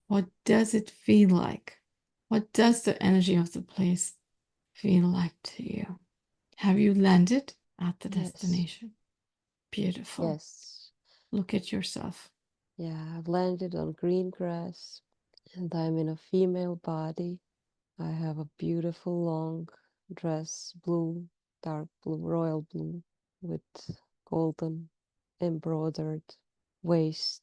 What does it feel like? What does the energy of the place feel like to you? Have you landed at the Yes. destination? Beautiful. Yes. Look at yourself. Yeah, I've landed on green grass and I'm in a female body. I have a beautiful long dress, blue, dark blue, royal blue, with golden embroidered waist.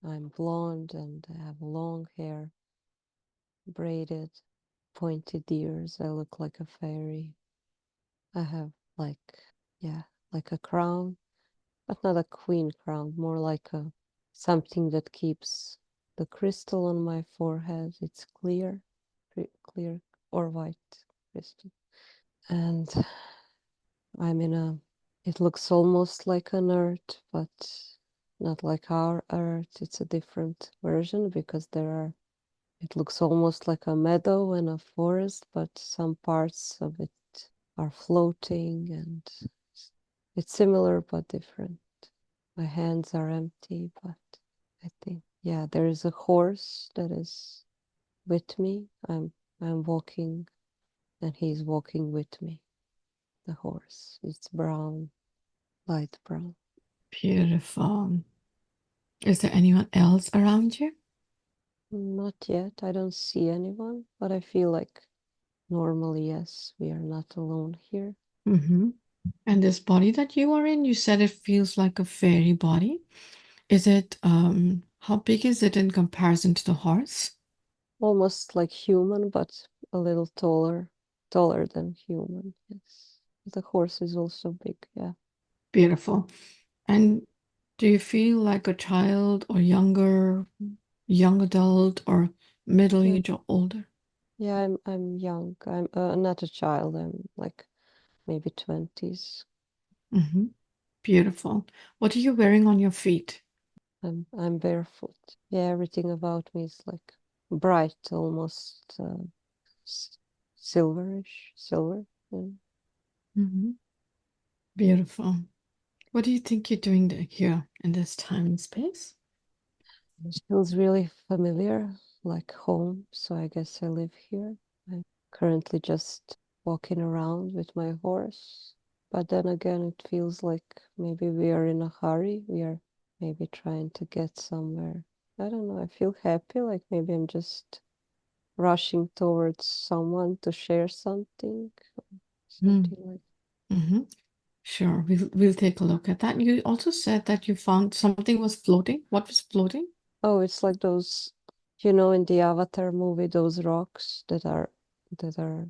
I'm blonde and I have long hair, braided, pointed ears. I look like a fairy. I have yeah, like a crown, but not a queen crown, more like a something that keeps the crystal on my forehead. It's clear, clear or white crystal. And I'm in a, it looks almost like an earth, but not like our earth. It's a different version because it looks almost like a meadow and a forest, but some parts of it are floating and it's similar but different. My hands are empty, but I think, yeah, there is a horse that is with me. I'm walking and he's walking with me. The horse. It's brown, light brown. Beautiful. Is there anyone else around you? Not yet. I don't see anyone, but I feel like normally, yes, we are not alone here. Mm-hmm. And this body that you are in, you said it feels like a fairy body. Is it, how big is it in comparison to the horse? Almost like human, but a little taller than human. Yes. The horse is also big. Yeah. Beautiful. And do you feel like a child or younger, young adult or middle Yeah. age or older? Yeah, I'm young. I'm not a child. I'm like maybe 20s. Mm-hmm. Beautiful. What are you wearing on your feet? I'm barefoot. Yeah, everything about me is like bright, almost silverish, silver. Yeah. Mm-hmm. Beautiful. What do you think you're doing here in this time and space? It feels really familiar, like home. So I guess I live here. I'm currently just walking around with my horse. But then again, it feels like maybe we are in a hurry. We are maybe trying to get somewhere. I don't know. I feel happy, like maybe I'm just rushing towards someone to share something, something like. Mm-hmm. Sure, we'll take a look at that. You also said that you found something was floating. What was floating? Oh, it's like those, in the Avatar movie, those rocks that are like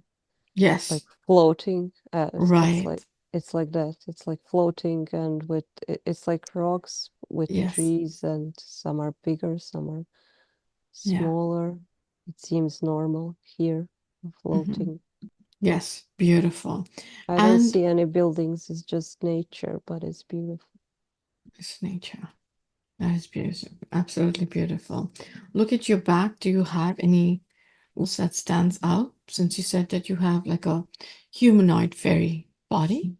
Yes, floating. right. It's like that. It's like floating, and it's like rocks with Yes. trees, and some are bigger, some are Yeah. smaller. It seems normal here, Hmm. floating. Yes, beautiful. I don't And see any buildings. It's just nature, but it's beautiful. it's nature. That is beautiful. Absolutely beautiful. Look at your back. Do you have any else that stands out since you said that you have like a humanoid fairy body?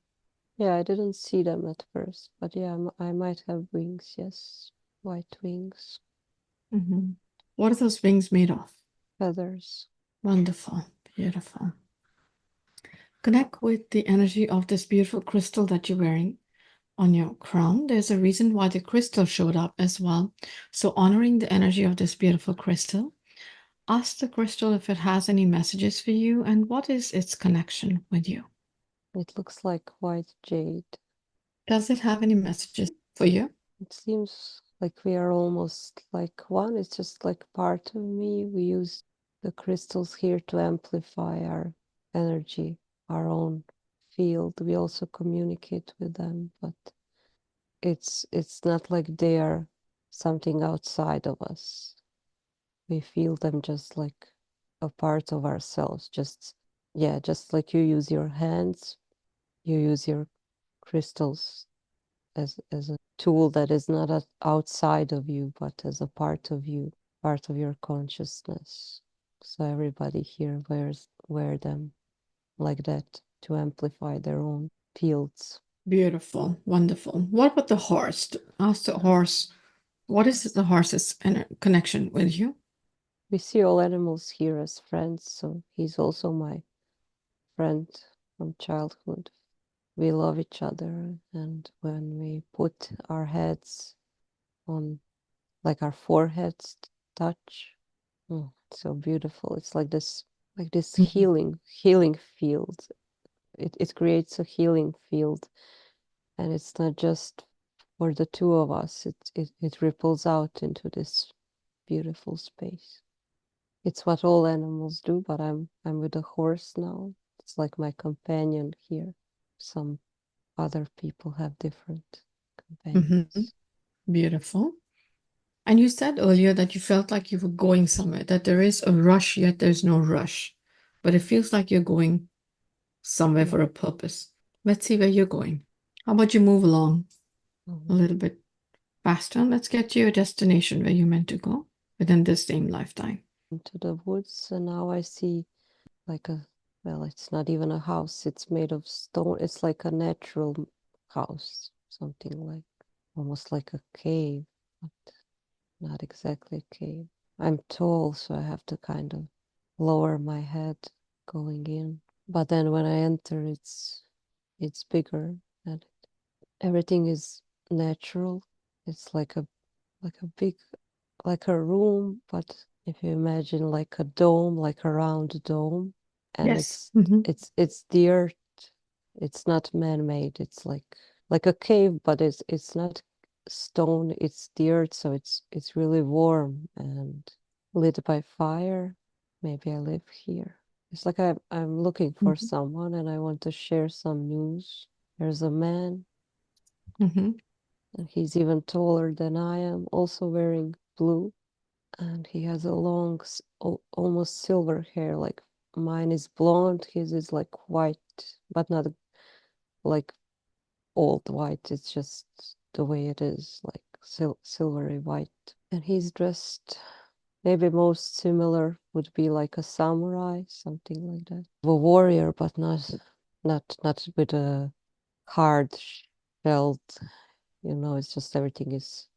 Yeah, I didn't see them at first, but yeah, I might have wings. Yes, white wings, Hmm. What are those wings made of? feathers. Wonderful. Beautiful. Connect with the energy of this beautiful crystal that you're wearing on your crown. There's a reason why the crystal showed up as well. So, honoring the energy of this beautiful crystal, ask the crystal if it has any messages for you and what is its connection with you. It looks like white jade. Does it have any messages for you? It seems like we are almost like one. It's just like part of me. We use the crystals here to amplify our energy, our own field. We also communicate with them, but it's not like they are something outside of us. We feel them just like a part of ourselves. Just yeah, just like you use your hands, you use your crystals as a tool that is not outside of you, but as a part of you, part of your consciousness. So everybody here wear them like that to amplify their own fields. Beautiful, wonderful. What about the horse? Ask the horse What is the horse's connection with you? We see all animals here as friends, so he's also my friend from childhood. We love each other, and when we put our heads on, like our foreheads touch, it's so beautiful. It's like this Mhm. healing field. It creates a healing field, and it's not just for the two of us. It ripples out into this beautiful space. It's what all animals do, but I'm with a horse now. It's like my companion here. Some other people have different Mhm. companions. Beautiful. And you said earlier that you felt like you were going somewhere, that there is a rush, yet there's no rush. But it feels like you're going somewhere Yeah. for a purpose. Let's see where you're going. How about you move along a Mhm. little bit faster? Let's get to your destination where you're meant to go within this same lifetime. Into the woods, and now I see like well, it's not even a house. It's made of stone. It's like a natural house, something like almost like a cave, but not exactly a cave. I'm tall, so I have to kind of lower my head going in. But then when I enter, it's bigger and everything is natural. It's like a big like a room, but if you imagine like a dome, like a round dome, and Yes. Hmm. it's the earth. It's not man-made. It's like a cave, but it's not stone. It's the earth, so it's really warm and lit by fire. Maybe I live here. It's like I'm looking for Hmm. someone and I want to share some news. There's a man, Hmm. and he's even taller than I am, also wearing blue, and he has a long, almost silver hair. Like mine is blonde, his is like white, but not like old white. It's just the way it is, like silvery white. And he's dressed, maybe most similar would be like a samurai, something like that. A warrior, but not with a hard shelled, it's just everything is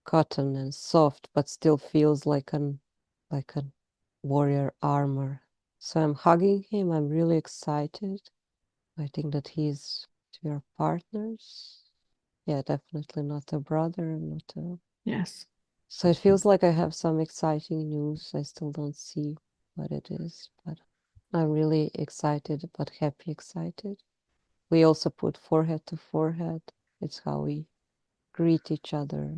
cotton and soft, but still feels like a warrior armor. So I'm hugging him. I'm really excited. I think that we are partners. Yeah, definitely not a brother, not a. Yes. So it feels like I have some exciting news. I still don't see what it is, but I'm really excited, but happy excited. We also put forehead to forehead. It's how we greet each other,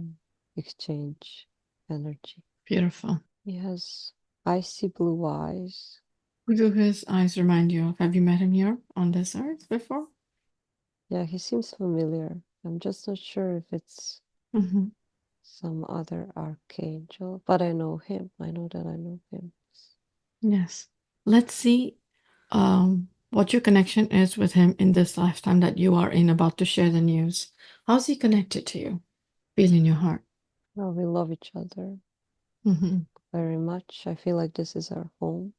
exchange energy. Beautiful. He has icy blue eyes. Who do his eyes remind you of? Have you met him here on this earth before? Yeah, he seems familiar. I'm just not sure if it's Hmm. some other archangel, but I know him. I know that I know him. Yes. Let's see what your connection is with him in this lifetime that you are in about to share the news. How's he connected to you? Feel in your heart. Oh, we love each other Hmm. very much. I feel like this is our home.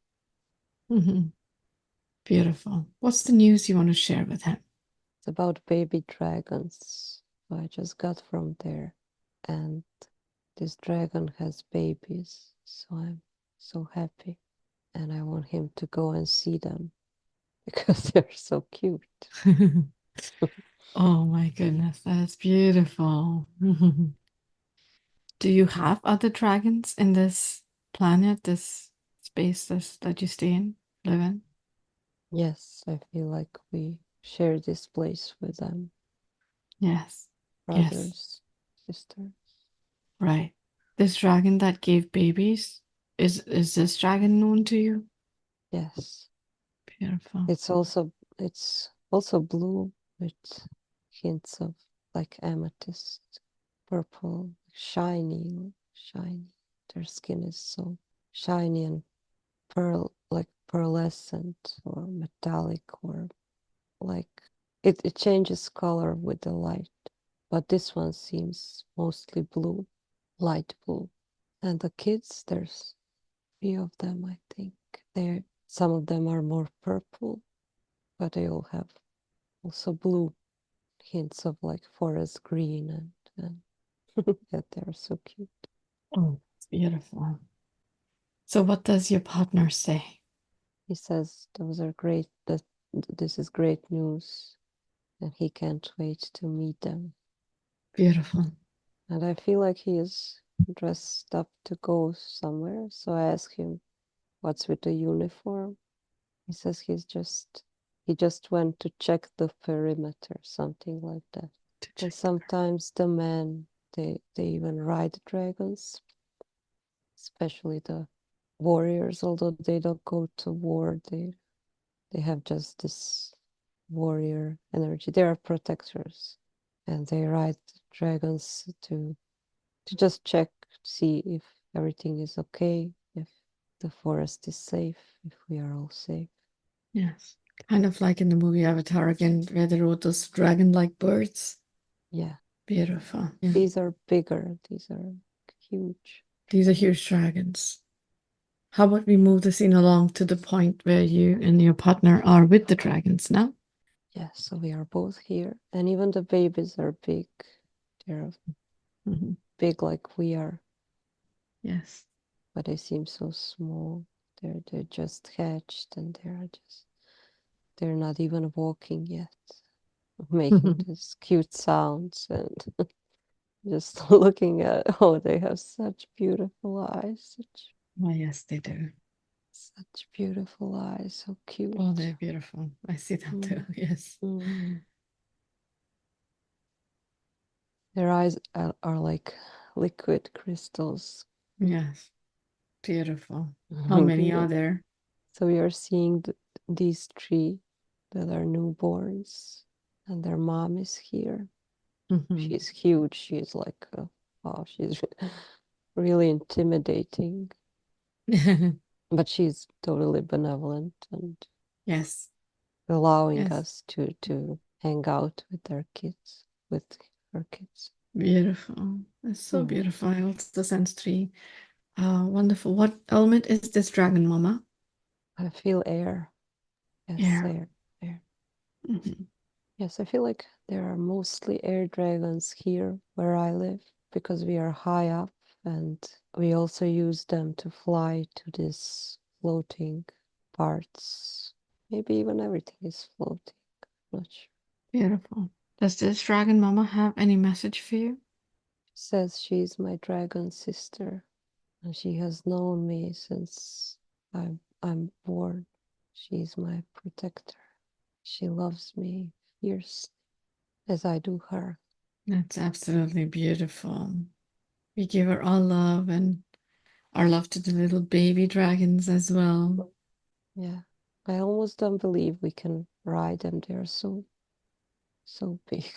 Hmm. Beautiful. What's the news you want to share with him? It's about baby dragons. So I just got from there. And this dragon has babies. So I'm so happy. And I want him to go and see them because they're so cute. Oh my goodness, that's beautiful. Do you have other dragons in this planet, this space that you stay in, live in? Yes, I feel like we share this place with them, Yes. Yes. brothers, sisters. Right. This dragon that gave babies, is this dragon known to you? Yes. Beautiful. It's also blue with hints of like amethyst, purple, shiny. Their skin is so shiny and like pearlescent or metallic or like it changes color with the light. But this one seems mostly blue, light blue. And the kids, there's three of them, I think. Some of them are more purple, but they all have also blue hints of like forest green and Yeah, they're so cute. Oh, it's beautiful. So what does your partner say? He says those are great, that this is great news, and he can't wait to meet them. Beautiful. And I feel like he is dressed up to go somewhere. So I ask him, what's with the uniform? He says he just went to check the perimeter, something like that. And sometimes the men, they even ride dragons, especially the warriors, although they don't go to war, they have just this warrior energy. They are protectors, and they ride dragons to just check, see if everything is okay, if the forest is safe, if we are all safe. Yes. Kind of like in the movie Avatar again, where they rode those dragon-like birds. Yeah. Beautiful. Yeah. These are bigger. These are huge. These are huge dragons. How about we move the scene along to the point where you and your partner are with the dragons now? Yeah, so we are both here. And even the babies are big. They're big like we are. Yes. But they seem so small. They're just hatched, and they're not even walking yet, making these cute sounds and just looking at, oh, they have such beautiful eyes, Oh, yes, they do. such beautiful eyes, so cute. Oh, they're beautiful. I see them too. Yes. Their eyes are like liquid crystals. Yes. Beautiful. How many are there? So we are seeing these three that are newborns, and their mom is here. She's huge. She's like, wow, she's really intimidating. But she's totally benevolent and Yes. allowing Yes. us to hang out with our kids, with her kids. Beautiful. It's so beautiful. I also sense three. Wonderful. What element is this dragon, Mama? I feel air. Yes, Air. air. Yes, I feel like there are mostly air dragons here where I live because we are high up, and we also use them to fly to these floating parts. Maybe even everything is floating. Not sure. Beautiful. Does this dragon mama have any message for you? She says she's my dragon sister, and she has known me since I'm born. She's my protector. She loves me fiercely as I do her. That's absolutely beautiful. We give her all love and our love to the little baby dragons as well. Yeah. I almost don't believe we can ride them. They're so big.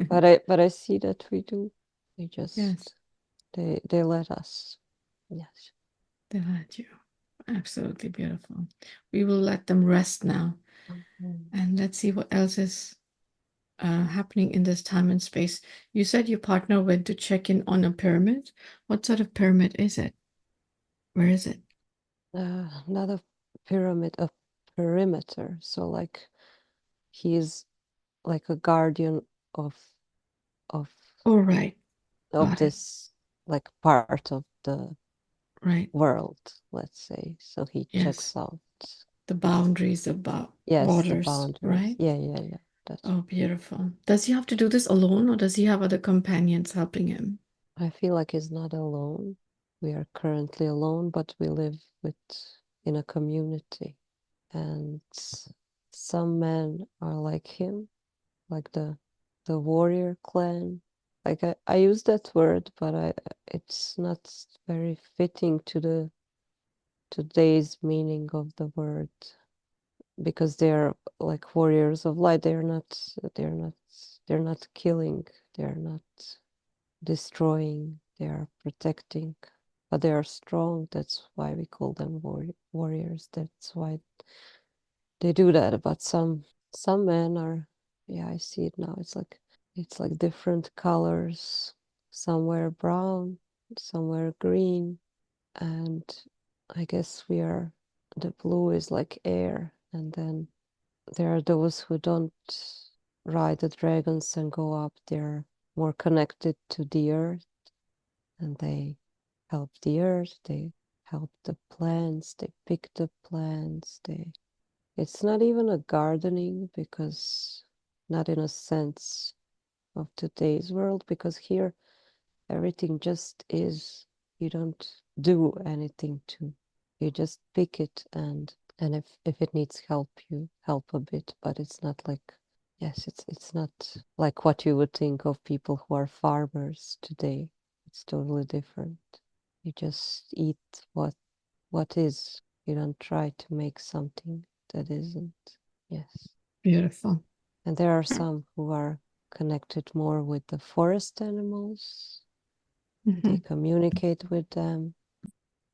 but I see that we do. They just Yes, they let us. Yes. they let you. Absolutely beautiful. We will let them rest now. And let's see what else is happening in this time and space. You said your partner went to check in on a pyramid. What sort of pyramid is it? Where is it? Not a pyramid, a perimeter. So like he's like a guardian of of Oh, right. Got it. this like part of the Right. world, let's say. So he Yes. checks out. The boundaries about Yes, the borders, boundaries. right? Yeah. That's Oh, beautiful. Does he have to do this alone or does he have other companions helping him? I feel like he's not alone. We are currently alone, but we live in a community. And some men are like him, like the warrior clan. Like I use that word, but it's not very fitting to the today's meaning of the word, because they're like warriors of light. They're not killing, they're not destroying, they are protecting, but they are strong. That's why we call them warriors. That's why they do that. But some men are, yeah, I see it now. It's like different colors. Somewhere brown, somewhere green, and I guess the blue is like air, and then there are those who don't ride the dragons and go up there. more connected to the earth, and they help the earth, they help the plants, they pick the plants, it's not even a gardening, because not in a sense of today's world, because here everything just is. You don't do anything to, you just pick it, and if it needs help, you help a bit, but it's not like, yes, it's not like what you would think of people who are farmers today. It's totally different. You just eat what is. You don't try to make something that isn't. Yes. Beautiful. And there are some who are connected more with the forest animals. They communicate with them.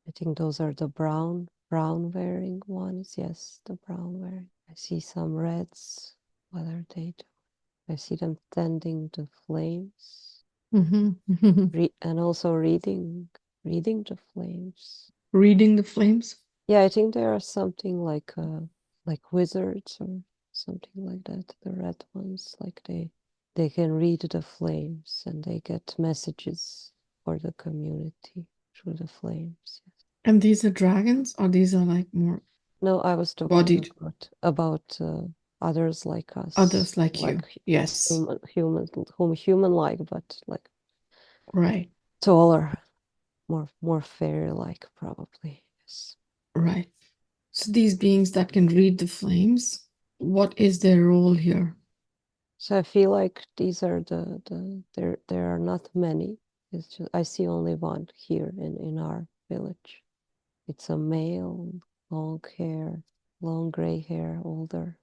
I think those are the brown wearing ones. Yes, the brown wearing. I see some reds. What are they doing? I see them tending the flames. And also reading the flames. Reading the flames. Yeah, I think they are something like wizards or something like that. The red ones, like they can read the flames and they get messages for the community through the flames. Yes. And these are dragons, or these are like more No, I was talking bodied about others like us, others like you? like yes, Yes. human like, but like Right. taller, more fairy like, probably. Yes. Right. So these beings that can read the flames, what is their role here? So I feel like these are there are not many. It's just I see only one here in our village. It's a male, long hair, long gray hair, older,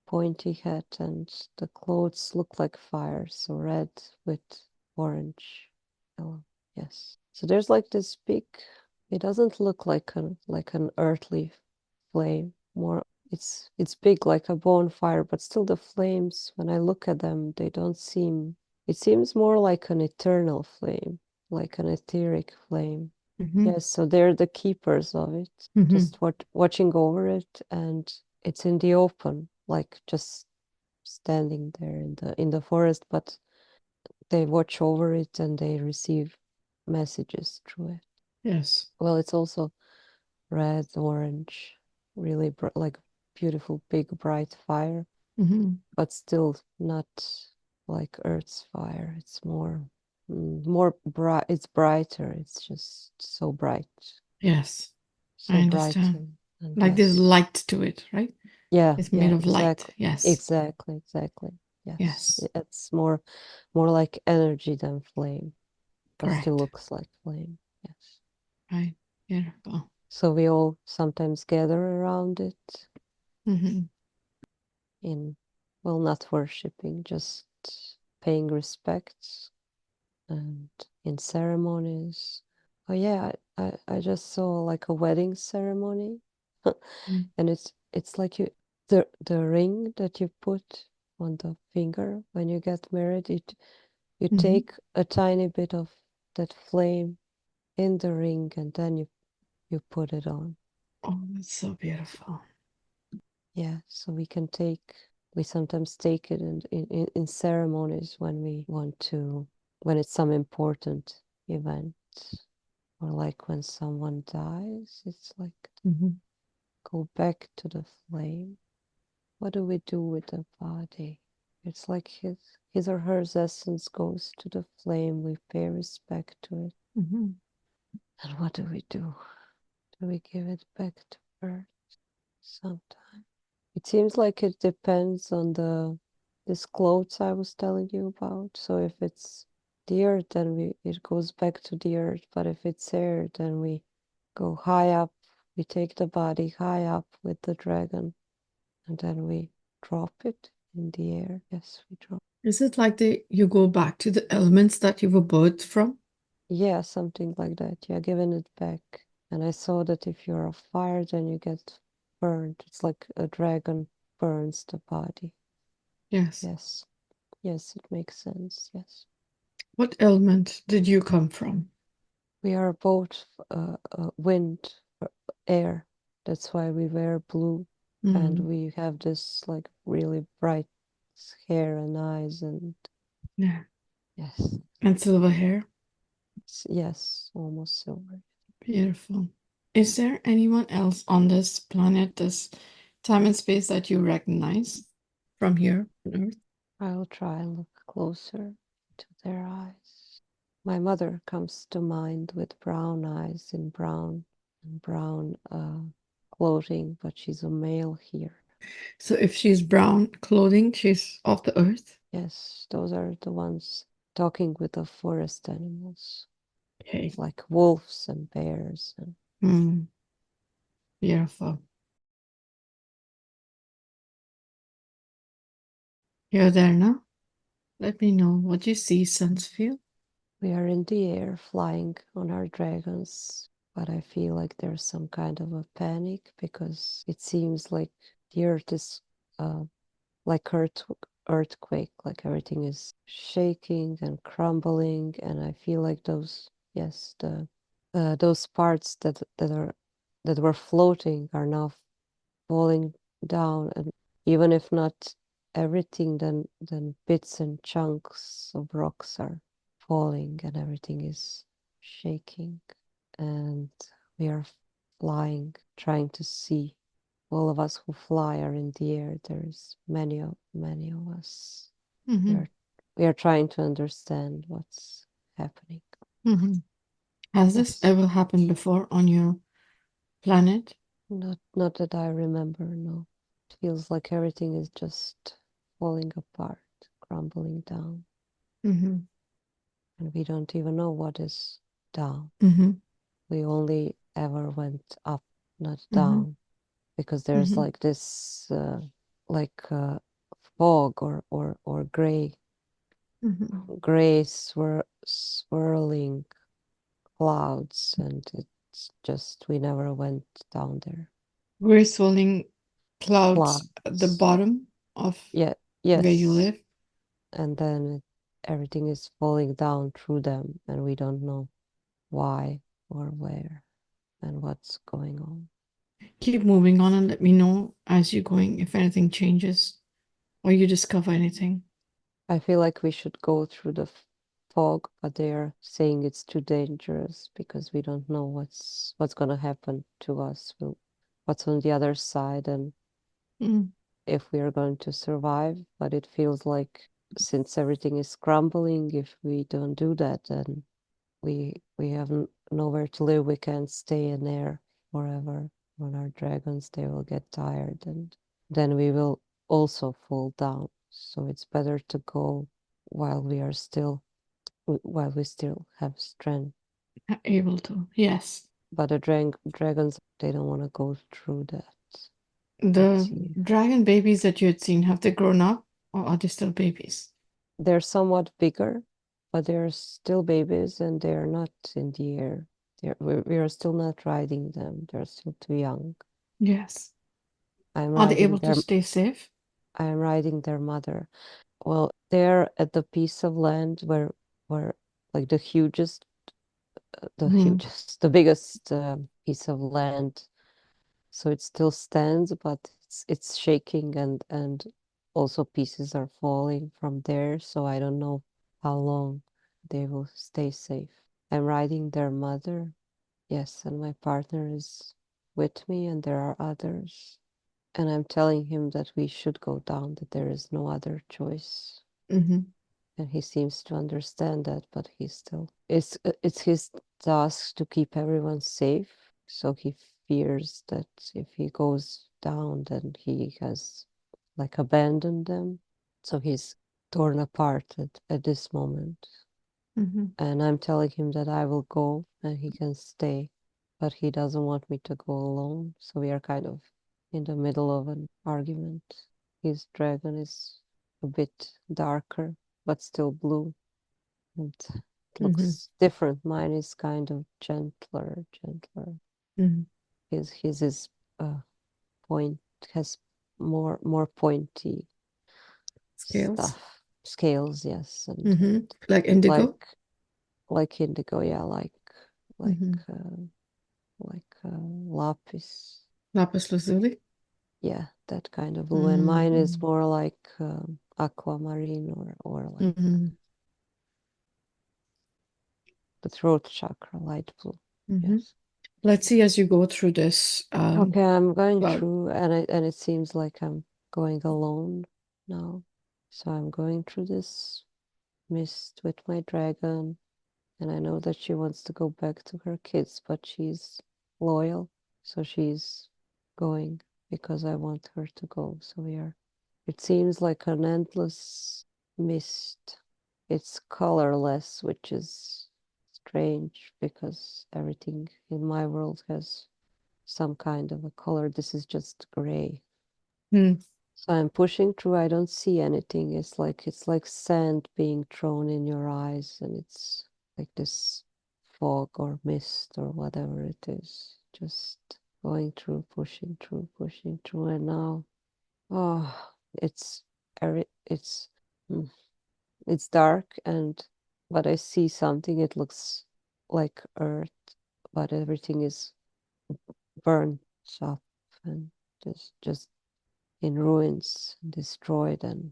pointy hat, and the clothes look like fire, so red with orange, yellow. Yes. So there's like this big. It doesn't look like an earthly flame. More, it's big like a bonfire, but still the flames, when I look at them, they don't seem. It seems more like an eternal flame, like an etheric flame. Yes, so they're the keepers of it, just watching over it, and it's in the open, like just standing there in the forest, but they watch over it and they receive messages through it. Yes. Well, it's also red, orange, really like beautiful, big, bright fire, but still not like Earth's fire. It's more bright. It's brighter. It's just so bright, Yes. I so bright, understand. and Like there's yes, light to it, right? yeah, It's made yeah, of light. exactly, Yes. exactly, exactly. Yes, Yes. it's more like energy than flame, but still Correct. looks like flame. Yes. Right. Beautiful. So we all sometimes gather around it in, well, not worshipping, just paying respects, and in ceremonies. Oh yeah, I just saw like a wedding ceremony, and it's like the ring that you put on the finger when you get married, you take a tiny bit of that flame in the ring, and then you put it on. Oh, that's so beautiful. Yeah, so we sometimes take it in ceremonies when we want to, when it's some important event, or like when someone dies, it's like go back to the flame. What do we do with the body? It's like his or her essence goes to the flame. We pay respect to it. And what do we do? Do we give it back to earth sometime? It seems like it depends on this clothes I was telling you about. So if it's the earth, then it goes back to the earth. But if it's air, then we go high up. We take the body high up with the dragon, and then we drop it in the air. Yes, we drop. Is it like you go back to the elements that you were birthed from? Yeah, something like that. Yeah, giving it back. And I saw that if you're a fire, then you get burned. It's like a dragon burns the body. Yes. Yes. Yes, it makes sense. Yes. What element did you come from? We are both wind, air. That's why we wear blue. And we have this like really bright hair and eyes, and Yeah. Yes. And silver hair. Yes, almost silver. Beautiful. Is there anyone else on this planet, this time and space that you recognize from here on Earth? I'll try and look closer to their eyes. My mother comes to mind with brown eyes in brown clothing, but she's a male here. So if she's brown clothing, she's of the Earth. Yes, those are the ones talking with the forest animals, Okay. like wolves and bears. And Hmm. Beautiful. You're there now. Let me know what you see, sense, feel. we are in the air flying on our dragons, but I feel like there's some kind of a panic because it seems like the earth is like earthquake, like everything is shaking and crumbling, and I feel like the those parts that were floating are now falling down, and even if not everything, then bits and chunks of rocks are falling, and everything is shaking, and we are flying, trying to see. All of us who fly are in the air. There's many of us. We Mm-hmm. are we are trying to understand what's happening. Mm-hmm. Has this Yes. ever happened before on your planet? Not that I remember, no. It feels like everything is just falling apart, crumbling down, Mm-hmm. and we don't even know what is down. Mm-hmm. We only ever went up, not Mm-hmm. down, because there's Mm-hmm. like this fog or Mm-hmm. gray swirling clouds, and it's just we never went down there. We're swirling clouds at the Clouds. bottom of Yeah, where you yes. live. And then everything is falling down through them, and we don't know why or where and what's going on. Keep moving on and let me know as you're going if anything changes or you discover anything. I feel like we should go through the fog, but they are saying it's too dangerous because we don't know what's going to happen to us, what's on the other side, and Mm. if we are going to survive. But it feels like since everything is crumbling, if we don't do that, then we have nowhere to live. We can't stay in there forever. When our dragons, they will get tired, and then we will also fall down. So it's better to go while while we still have strength. Able to, yes. But the dragons, they don't want to go through that. Let's The see. dragon babies that you had seen, have they grown up or are they still babies? They're somewhat bigger, but they're still babies, and they're not in the air. We are still not riding them. They're still too young. Yes. I'm Are they riding able to their stay safe? I'm riding their mother. Well, they're at the piece of land where like Hmm. the biggest piece of land. So it still stands, but it's shaking, and also pieces are falling from there. So I don't know how long they will stay safe. I'm riding their mother, yes, and my partner is with me, and there are others. And I'm telling him that we should go down, that there is no other choice. Mm-hmm. And he seems to understand that, but he's still it's his task to keep everyone safe. So he fears that if he goes down, then he has like abandoned them. So he's torn apart at this moment. Mm-hmm. And I'm telling him that I will go and he can stay, but he doesn't want me to go alone. So we are kind of in the middle of an argument. His dragon is a bit darker, but still blue, and it Mm-hmm. looks different. Mine is kind of gentler. Mm-hmm. His is point has more pointy Scales. stuff, scales, yes, Mm-hmm. and Like indigo. like indigo, yeah, like Mm-hmm. uh, lapis, Lapis lazuli. yeah, that kind of blue. And mine is Mm-hmm. more like aquamarine or like Mm-hmm. the throat chakra, light blue. Mm-hmm. Yes. Let's see as you go through this. Okay, I'm going Well, through, and it seems like I'm going alone now. So I'm going through this mist with my dragon, and I know that she wants to go back to her kids, but she's loyal, so she's going because I want her to go. So we are. It seems like an endless mist. It's colorless, which is strange because everything in my world has some kind of a color. This is just gray. hmm. So I'm pushing through. I don't see anything. It's like sand being thrown in your eyes, and it's like this fog or mist or whatever it is. Just going through, pushing through, and now, oh, it's it's mm, it's dark, and but I see something. It looks like earth, but everything is burned up and just in ruins, destroyed, and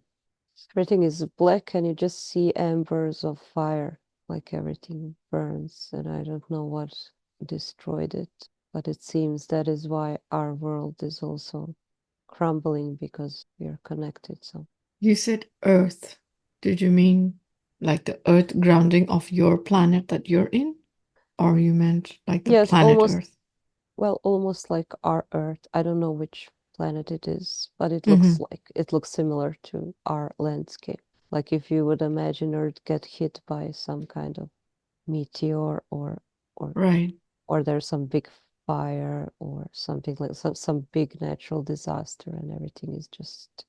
everything is black, and you just see embers of fire, like everything burns, and I don't know what destroyed it, but it seems that is why our world is also crumbling, because we are connected. So You said Earth. Did you mean like the Earth grounding of your planet that you're in? Or you meant like the yes, planet Earth? almost like our Earth. I don't know which planet it is, but Mm-hmm. it looks similar to our landscape. Like if you would imagine Earth get hit by some kind of meteor, or Right. or there's some big fire or something, like some big natural disaster, and everything is just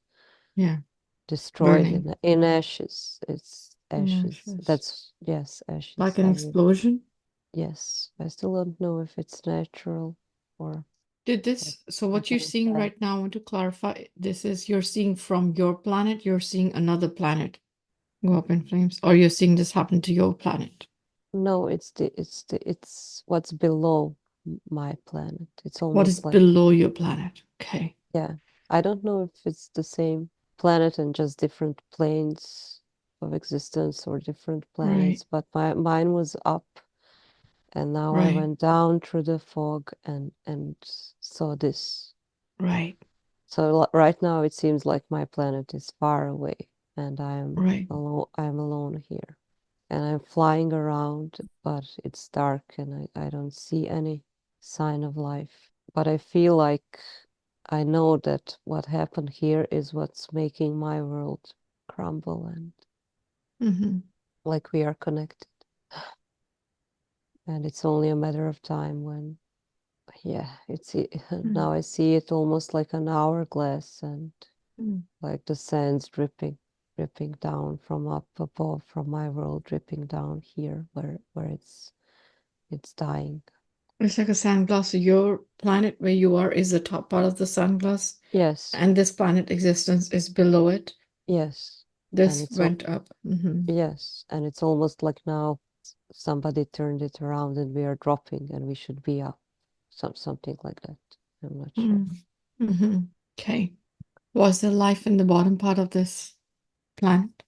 Yeah. destroyed Burning. in ashes. It's ashes. Ashes. That's, yes, Like ashes an every. explosion? Yes, I still don't know if it's natural or Did what this, so what you're happened seeing bad. right now, I want to clarify, this is you're seeing from your planet, you're seeing another planet go up in flames, or you're seeing this happen to your planet? No, it's what's below my planet. It's What is almost like, below your planet? Okay. yeah, I don't know if it's the same planet and just different planes of existence or different Right. planets, but mine was up, and now I Right. went down through the fog and saw this. Right. So right now it seems like my planet is far away, and Right. I'm alone here. And I'm flying around, but it's dark, and I don't see any sign of life. But I feel like I know that what happened here is what's making my world crumble, and Mm-hmm. like we are connected. And it's only a matter of time when, yeah, Mm-hmm. now I see it almost like an hourglass, and Mm-hmm. like the sands dripping down from up above, from my world, dripping down here where it's dying. It's like a sunglass. So your planet where you are is the top part of the sunglass, Yes, and this planet existence is below it. yes, and This went up. Mm-hmm. yes, and it's almost like now somebody turned it around and we are dropping and we should be up, something like that. I'm not sure. Mm-hmm. Mm-hmm. Okay. Was there life in the bottom part of this planet?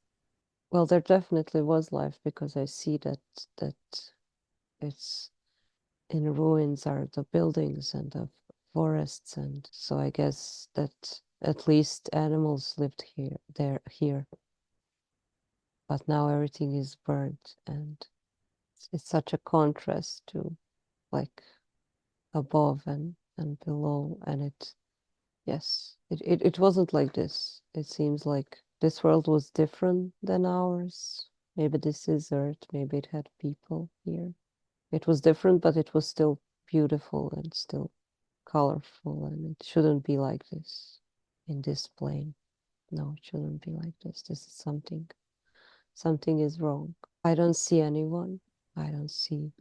Well, there definitely was life, because I see that it's in ruins are the buildings and the forests, and so I guess that at least animals lived here, but now everything is burnt, and it's such a contrast to like above and below, and it wasn't like this. It seems like this world was different than ours. Maybe this is Earth, maybe it had people here. It was different, but it was still beautiful and still colorful, and it shouldn't be like this in this plane. No, it shouldn't be like this. This is something is wrong. I don't see anyone. I don't see.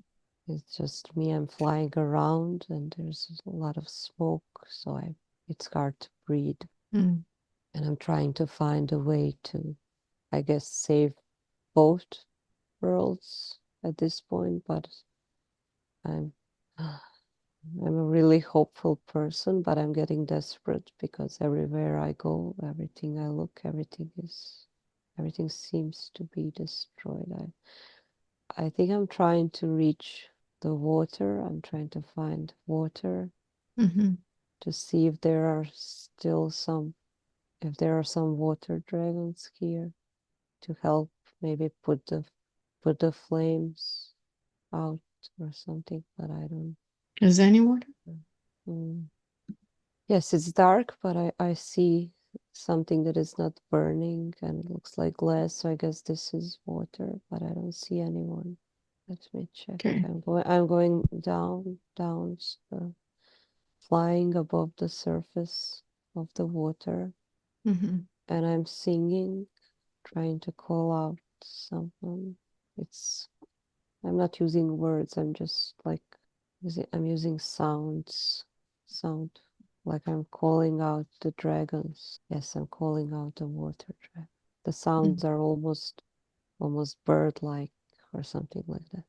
It's just me. I'm flying around, and there's a lot of smoke, so it's hard to breathe. Mm. And I'm trying to find a way to, I guess, save both worlds at this point, but I'm I'm a really hopeful person, but I'm getting desperate because everywhere I go, everything I look, everything seems to be destroyed. I think I'm trying to reach the water. I'm trying to find water Mm-hmm. to see if there are still some, if there are some water dragons here to help maybe put the flames out or something, but I don't. Is there any water? Mm. Yes, it's dark, but I see something that is not burning and it looks like glass, so I guess this is water, but I don't see anyone. Let me check. Okay. I'm going down, flying above the surface of the water, Mm-hmm. and I'm singing, trying to call out someone. It's I'm not using words. I'm just like I'm using sound, like I'm calling out the dragons. Yes, I'm calling out the water dragon. The sounds are almost bird-like or something like that.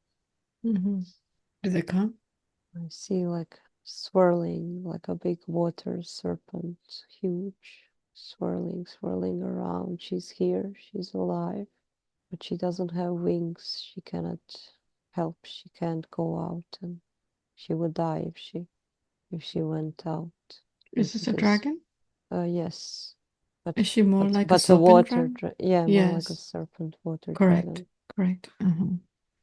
Mm-hmm. Do they come? I see like swirling, like a big water serpent, huge, swirling around. She's here, she's alive, but she doesn't have wings. She cannot help. She can't go out, and she would die if she went out Is into this a this. dragon? Yes, but Is she more like a the serpent water, dragon? yeah, more like a Yes. serpent water Correct. dragon. Correct. Uh-huh.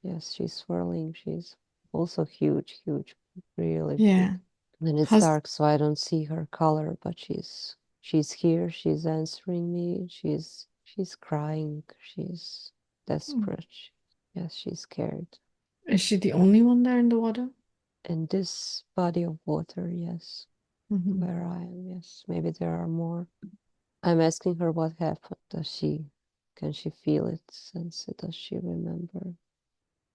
Yes, she's swirling. She's also huge, really big. Yeah. And it's How's dark, so I don't see her color, but she's here. She's answering me. She's crying. She's desperate. Yes, she's scared. is she the only one there in the water? In this body of water, yes, Mm-hmm. where I am, yes. Maybe there are more. I'm asking her what happened. Can she feel it, sense it? Does she remember?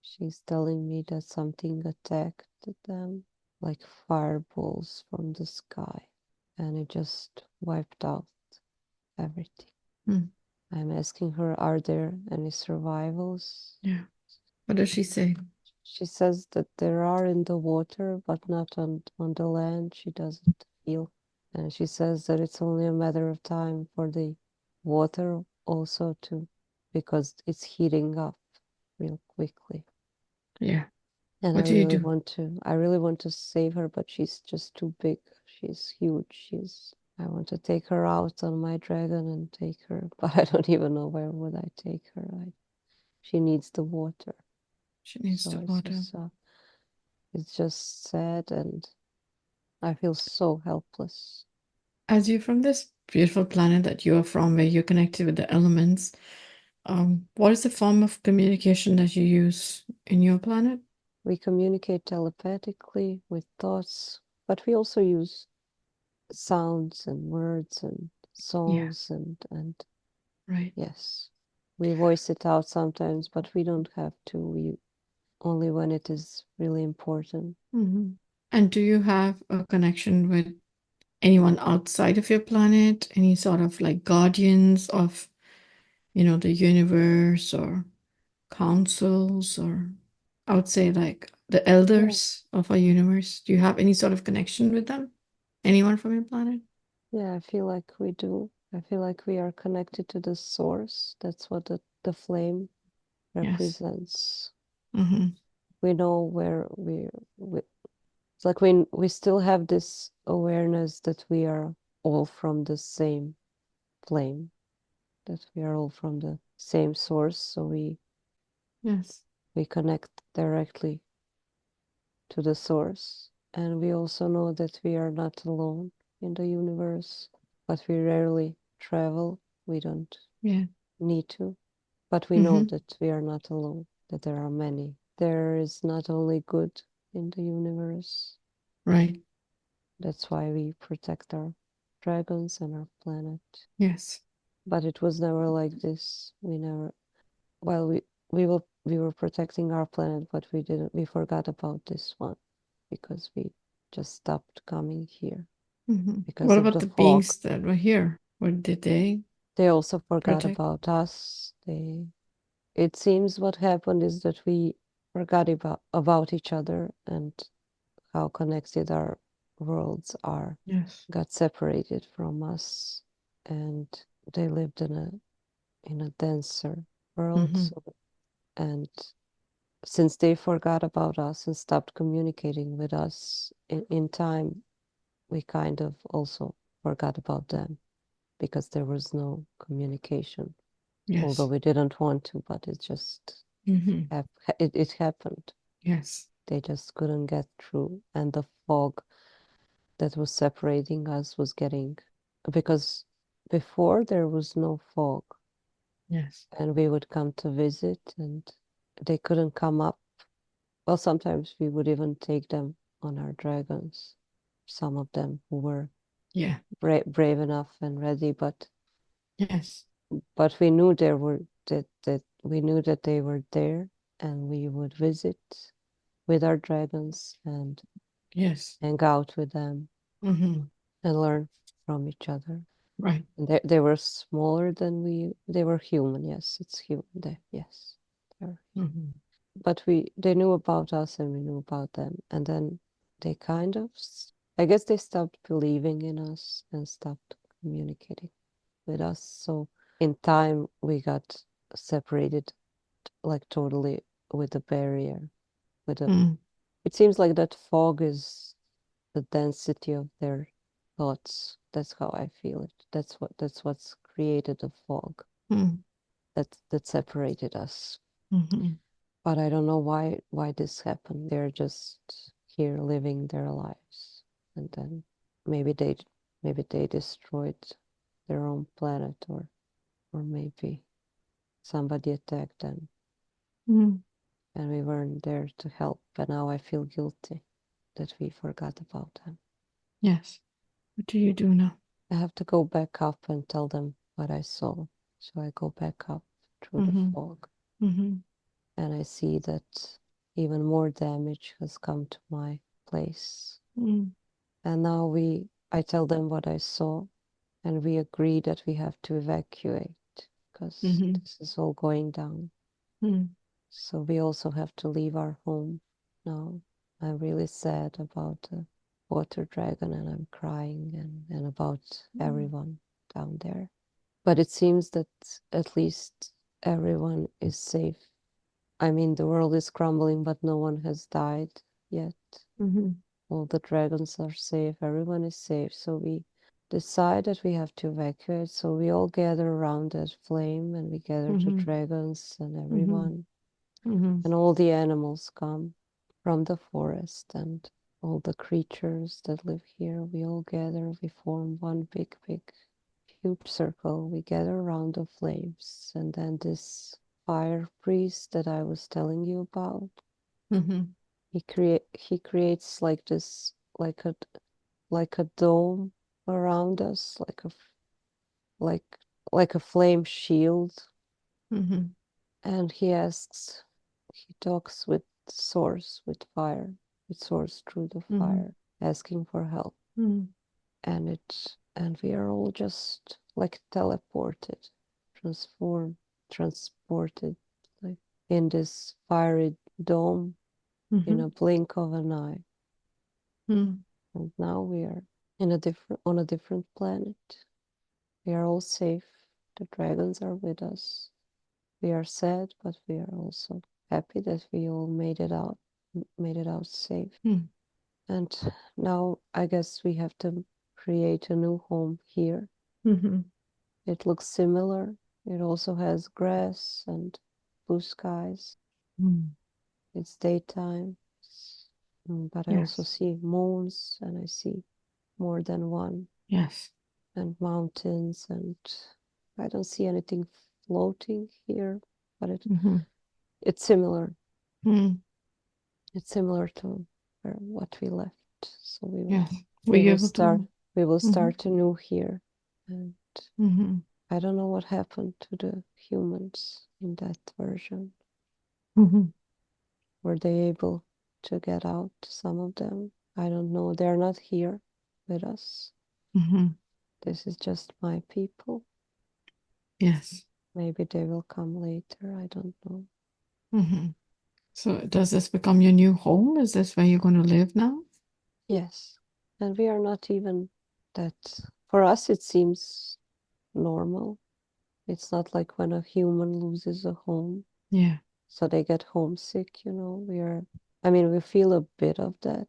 She's telling me that something attacked them, like fireballs from the sky, and it just wiped out everything. Mm. I'm asking her, are there any survivals? Yeah. What does she say? She says that there are in the water, but not on the land. She doesn't feel. And she says that it's only a matter of time for the water also to, because it's heating up real quickly. Yeah. And What do you do? I really want to save her, but she's just too big. She's huge. I want to take her out on my dragon and take her, but I don't even know where would I take her. She needs the water. She needs So the water. it's just sad, and I feel so helpless. As you're from this beautiful planet that you are from, where you're connected with the elements, what is the form of communication that you use in your planet? We communicate telepathically with thoughts, but we also use sounds and words and Yeah. songs and Right. yes, we voice it out sometimes, but we don't have to. We only when it is really important. Mm-hmm. And do you have a connection with anyone outside of your planet? Any sort of like guardians of, the universe or councils, or I would say like the Yeah, elders of our universe? Do you have any sort of connection with them? Anyone from your planet? yeah, I feel like we do. I feel like we are connected to the source. That's what the flame Yes. represents. Mm-hmm. We know where we it's like we still have this awareness that we are all from the same flame, that we are all from the same source, so Yes. we connect directly to the source. And we also know that we are not alone in the universe, but we rarely travel. We don't Yeah. need to, but we know Mm-hmm. that we are not alone, that there are many. There is not only good in the universe. Right. That's why we protect our dragons and our planet. Yes. But it was never like this. We never, well, we were protecting our planet, but we forgot about this one because we just stopped coming here Mm-hmm. because What of about the the fog. beings that were here? What did they They also forgot protect? about us. It seems what happened is that we forgot about each other and how connected our worlds are, Yes. got separated from us, and they lived in a denser world. Mm-hmm. So, and since they forgot about us and stopped communicating with us in time, we kind of also forgot about them because there was no communication. Yes. Although we didn't want to, but it just it happened. Yes. They just couldn't get through, and the fog that was separating us was getting, because before there was no fog. Yes. And we would come to visit and they couldn't come up. Well, sometimes we would even take them on our dragons, some of them who were brave enough and ready, but yes, we knew there were that we knew that they were there, and we would visit with our dragons and yes, hang out with them and learn from each other. right, And they were smaller than they were human. Yes, it's human. Yes, but they knew about us and we knew about them, and then they kind of, I guess they stopped believing in us and stopped communicating with us. So in time we got separated, like totally, with the barrier, with a it seems like that fog is the density of their thoughts. That's how I feel it. That's what's created the fog that separated us. But I don't know why this happened. They're just here living their lives, and then maybe they destroyed their own planet, or maybe somebody attacked them, and we weren't there to help. But now I feel guilty that we forgot about them. Yes. What do you do now? I have to go back up and tell them what I saw. So I go back up through the fog, and I see that even more damage has come to my place. And now I tell them what I saw, and we agree that we have to evacuate because this is all going down. So we also have to leave our home now. I'm really sad about the water dragon, and I'm crying, and about everyone down there. But it seems that at least everyone is safe. I mean, the world is crumbling, but no one has died yet. All the dragons are safe. Everyone is safe. So we decide that we have to evacuate. So we all gather around that flame, and we gather the dragons and everyone. And all the animals come from the forest, and all the creatures that live here. We all gather. We form one big, huge circle. We gather around the flames, and then this fire priest that I was telling you about, he creates like this, like a dome around us, like a flame shield. And he talks with source, with fire, with source through the fire, asking for help. And we are all just like teleported, transported, like in this fiery dome, in a blink of an eye. And now we are on a different planet. We are all safe. The dragons are with us. We are sad, but we are also happy that we all made it out safe. And now I guess we have to create a new home here. It looks similar. It also has grass and blue skies. It's daytime, but I also see moons, and I see more than one. Yes. And mountains, and I don't see anything floating here, but it's similar. It's similar to what we left. So we will start anew here. And I don't know what happened to the humans in that version. Were they able to get out, some of them? I don't know. They're not here with us. This is just my people. Yes. Maybe they will come later. I don't know. So does this become your new home? Is this where you're going to live now? Yes. And we are not even that. For us, it seems normal. It's not like when a human loses a home. Yeah. So they get homesick, you know. I mean, we feel a bit of that,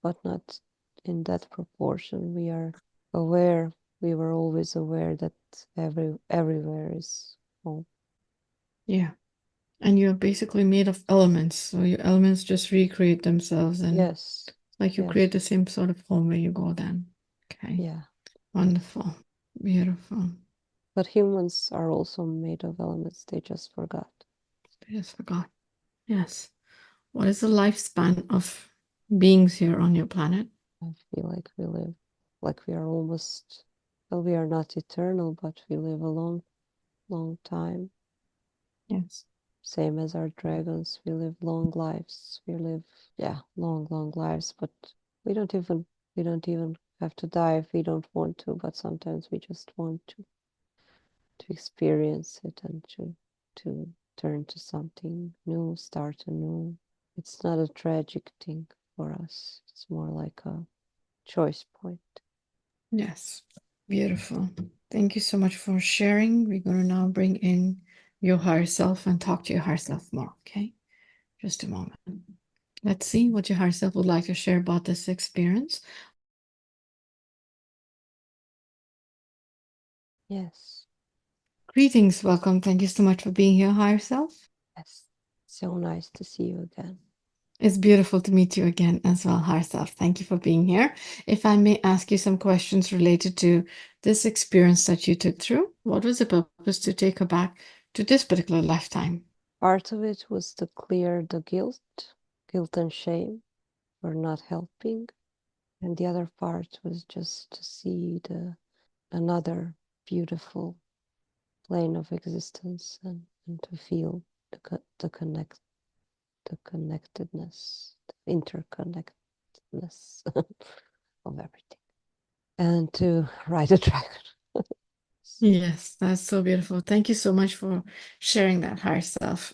but not in that proportion. We are aware. We were always aware that everywhere is home. Yeah. And you're basically made of elements. So your elements just recreate themselves, and Yes. like you Yes. create the same sort of home where you go then. Okay. Yeah. Wonderful. Beautiful. But humans are also made of elements. They just forgot. I just forgot. Yes. What is the lifespan of beings here on your planet? I feel like we live, like we are almost, well, we are not eternal, but we live a long, long time. Yes. Same as our dragons, we live long lives. We live, yeah, long, long lives, but we don't even have to die if we don't want to, but sometimes we just want to experience it and to turn to something new, start anew. It's not a tragic thing for us. It's more like a choice point. Yes. Beautiful. Thank you so much for sharing. We're going to now bring in your higher self and talk to your higher self more. Okay. Just a moment. Let's see what your higher self would like to share about this experience. Yes. Greetings. Welcome. Thank you so much for being here, higher self. Yes. So nice to see you again. It's beautiful to meet you again as well, higher self. Thank you for being here. If I may ask you some questions related to this experience that you took through, what was the purpose to take her back to this particular lifetime? Part of it was to clear the guilt and shame for not helping. And the other part was just to see another beautiful plane of existence and to feel the connectedness, the interconnectedness of everything. And to ride a dragon. Yes, that's so beautiful. Thank you so much for sharing that, higher self.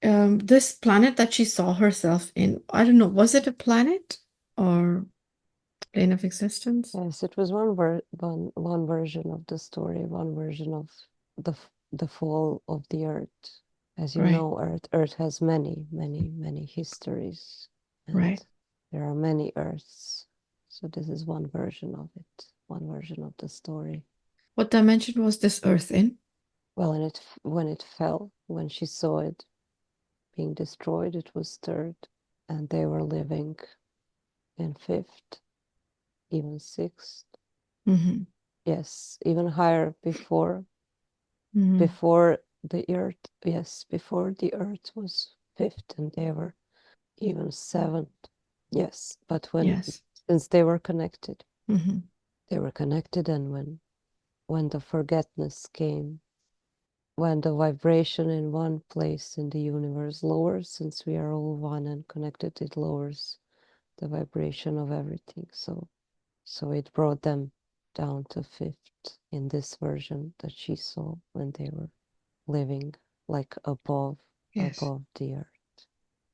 This planet that she saw herself in, I don't know, was it a planet or plane of existence? Yes, it was one version of the story, one version of the fall of the earth. As you Right, know, Earth has many, many, many histories, and right. there are many Earths. So this is one version of it, one version of the story. What dimension was this Earth in? Well, and when it fell, when she saw it being destroyed, it was third, and they were living in fifth, even sixth. Mm-hmm. Yes, even higher before Mm-hmm. before the earth. Yes, before the earth was fifth, and they were even seventh. Yes, but Yes. since they were connected, Mm-hmm. and when the forgetness came, when the vibration in one place in the universe lowers, since we are all one and connected, it lowers the vibration of everything. So it brought them down to fifth in this version that she saw when they were living like Yes. above the earth.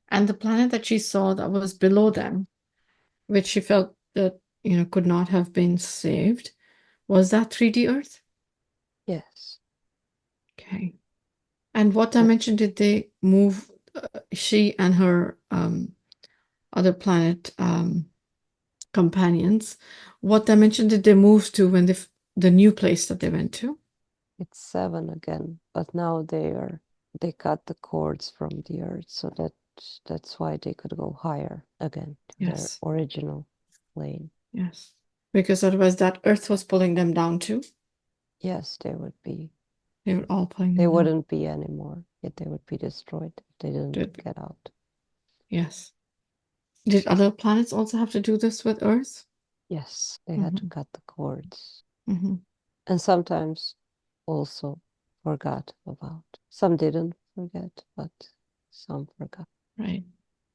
And the planet that she saw that was below them, which she felt that, could not have been saved, was that 3D Earth? Yes. Okay. And what Uh, dimension did they move, she and her other planet companions? What dimension did they move to when the new place that they went to? it's seven again, but now they cut the cords from the earth, so that's why they could go higher again to their Yes. original plane. Yes. Because otherwise that Earth was pulling them down too. Yes, they would be. They were all pulling They them down. wouldn't be anymore. Yet they would be destroyed if they didn't Did, get out. yes. Did other planets also have to do this with Earth? Yes, they had to Mm-hmm. cut the cords, Mm-hmm. and sometimes also forgot about. Some didn't forget, but some forgot. Right.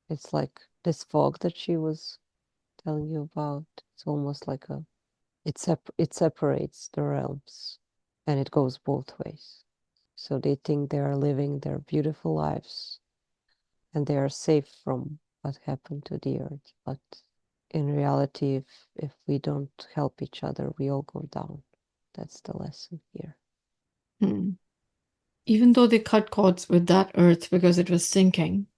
It's like this fog that she was telling you about. It's almost like it separates the realms, and it goes both ways. So they think they are living their beautiful lives and they are safe from what happened to the earth. But in reality, if we don't help each other, we all go down. That's the lesson here. Hmm. even though they cut cords with that earth because it was sinking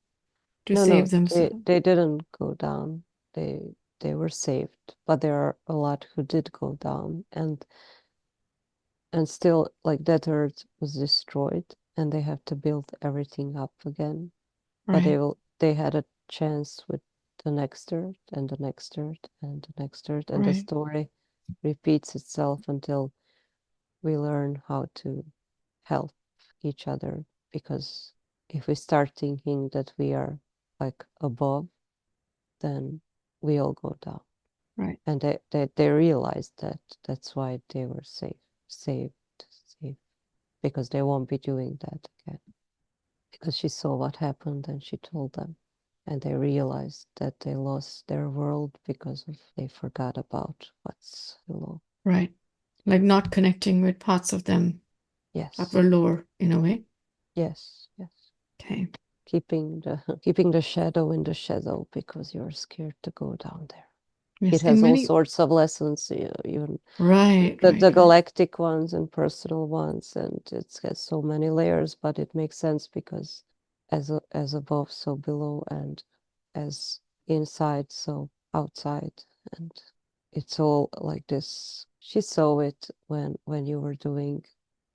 to No, save no, they themselves. they didn't go down. They were saved, but there are a lot who did go down, and still, like, that earth was destroyed, and they have to build everything up again. But Right, they had a chance with the next earth and the next earth and the next earth, and the right, story repeats itself until we learn how to help each other. Because if we start thinking that we are like above, then we all go down. right, And they realized that. That's why they were saved, saved, because they won't be doing that again. Because she saw what happened and she told them, and they realized that they lost their world because of they forgot about what's below. right. Like not connecting with parts of them that Yes, were lower in a way. yes, yes. Okay. Keeping the shadow in the shadow because you're scared to go down there. It Yes. has In all many, sorts of lessons, even right, the right, right. galactic ones and personal ones, and it has so many layers, but it makes sense because as above, so below, and as inside, so outside, and it's all like this. She saw it when you were doing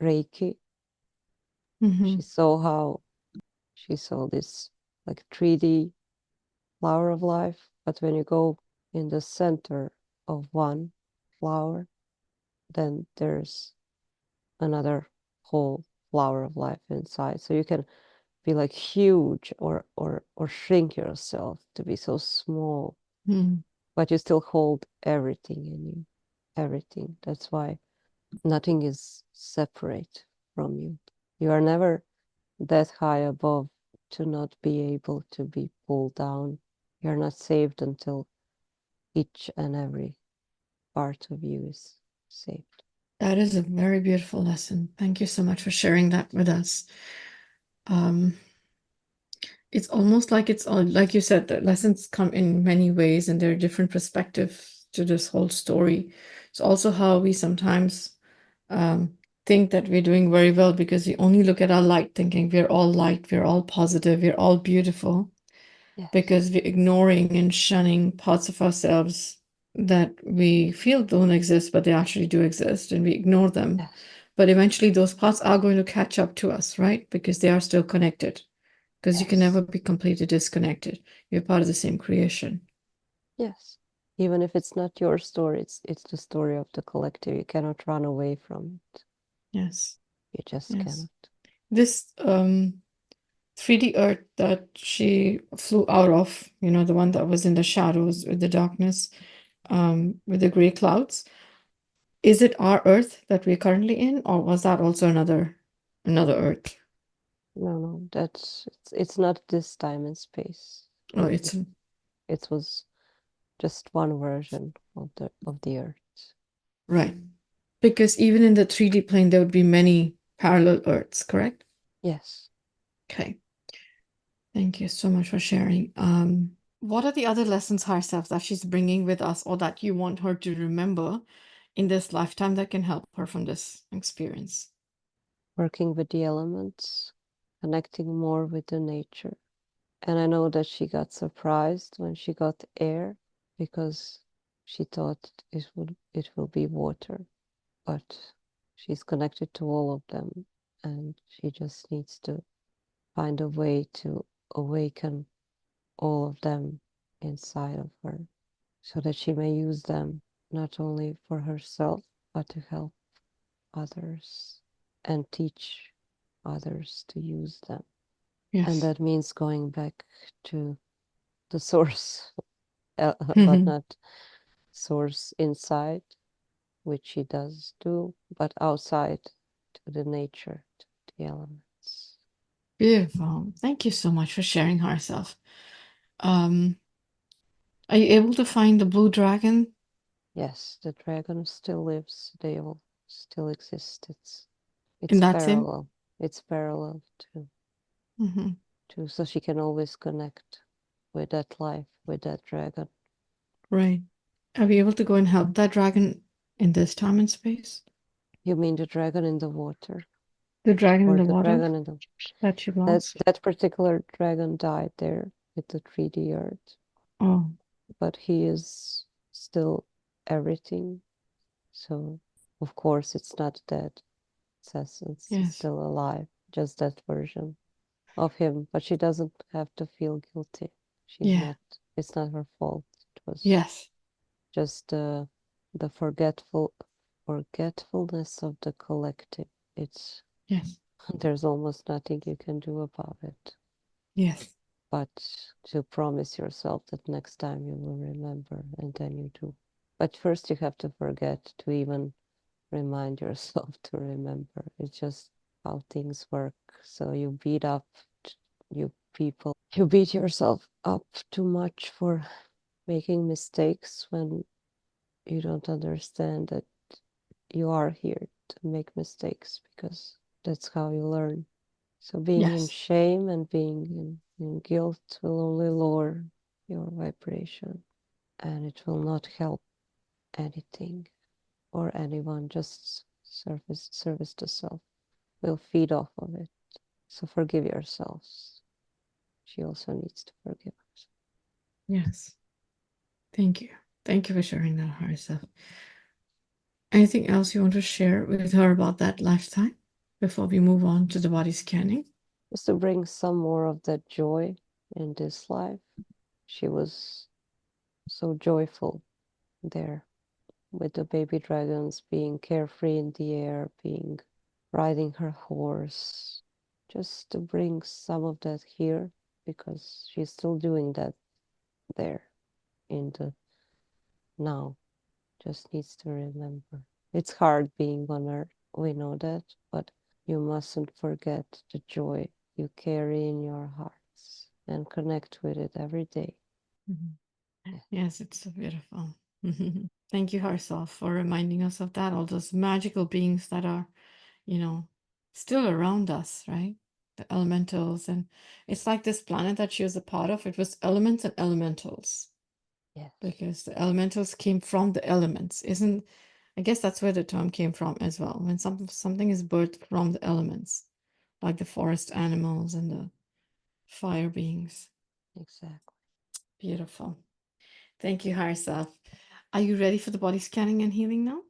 Reiki. Mm-hmm. She saw this like 3D flower of life, but when you go in the center of one flower, then there's another whole flower of life inside. So you can be like huge or shrink yourself to be so small, Mm. but you still hold everything in you. Everything. That's why nothing is separate from you. You are never that high above to not be able to be pulled down. You're not saved until each and every part of you is saved. That is a very beautiful lesson. Thank you so much for sharing that with us. Um, it's almost like it's all, like you said, the lessons come in many ways and there are different perspectives to this whole story. It's also how we sometimes um, think that we're doing very well because we only look at our light, thinking we're all light, we're all positive, we're all beautiful, Yes. because we're ignoring and shunning parts of ourselves that we feel don't exist, but they actually do exist, and we ignore them. Yes. But eventually, those parts are going to catch up to us, right? Because they are still connected. Because you can Yes. never be completely disconnected. You're part of the same creation. Yes. Even if it's not your story, it's the story of the collective. You cannot run away from it. Yes, You just yes. cannot. This 3D Earth that she flew out of, the one that was in the shadows with the darkness, with the gray clouds. Is it our Earth that we're currently in, or was that also another Earth? No, no, it's not this time and space. Oh, it's It was just one version of the Earth. right. Because even in the 3D plane, there would be many parallel Earths, correct? Yes. Okay. Thank you so much for sharing. What are the other lessons herself that she's bringing with us, or that you want her to remember in this lifetime that can help her from this experience? Working with the elements, connecting more with the nature. And I know that she got surprised when she got air because she thought it will be water, but she's connected to all of them, and she just needs to find a way to awaken all of them inside of her so that she may use them not only for herself but to help others and teach others to use them. And Yes. that means going back to the source, but Mhm. not source inside, which she does do, but outside to the nature, to the elements. Beautiful. Thank you so much for sharing herself. Um, are you able to find the blue dragon Yes, the dragon still lives. They all still exist. in It's that same? parallel. It's parallel Hmm. so she can always connect with that life, with that dragon. Right. Are we able to go and help that dragon in this time and space? You mean the dragon in the water? The dragon in or the the water dragon in the that you lost. that particular dragon died there with the 3D earth, Oh, but he is still everything. So of course it's not dead. It's essence. It's yes, still alive. Just that version of him. But she doesn't have to feel guilty. She's yeah, not. It's not her fault. It was yes, just the forgetfulness of the collective. It's yes, there's almost nothing you can do about it. yes, But to promise yourself that next time you will remember, and then you do. But first you have to forget to even remind yourself to remember. It's just how things work. So you beat up you people. You beat yourself up too much for making mistakes when you don't understand that you are here to make mistakes, because that's how you learn. So being in yes, shame and being in guilt will only lower your vibration, and it will not help anything or anyone. Just service to self will feed off of it. So forgive yourselves. She also needs to forgive herself. yes. Thank you. Thank you for sharing that, herself. Anything else you want to share with her about that lifetime before we move on to the body scanning? Just to bring some more of that joy in this life. She was so joyful there with the baby dragons, being carefree in the air, being riding her horse, just to bring some of that here, because she's still doing that there in the now. Just needs to remember. It's hard being on earth, we know that, but you mustn't forget the joy you carry in your hearts and connect with it every day. Yes, it's so beautiful. Thank you, herself, for reminding us of that, all those magical beings that are, still around us, right? The elementals. And it's like this planet that she was a part of, it was elements and elementals, Yes, because the elementals came from the elements. I guess that's where the term came from as well. When something is birthed from the elements, like the forest animals and the fire beings. exactly. Beautiful. Thank you, higher self. Are you ready for the body scanning and healing now?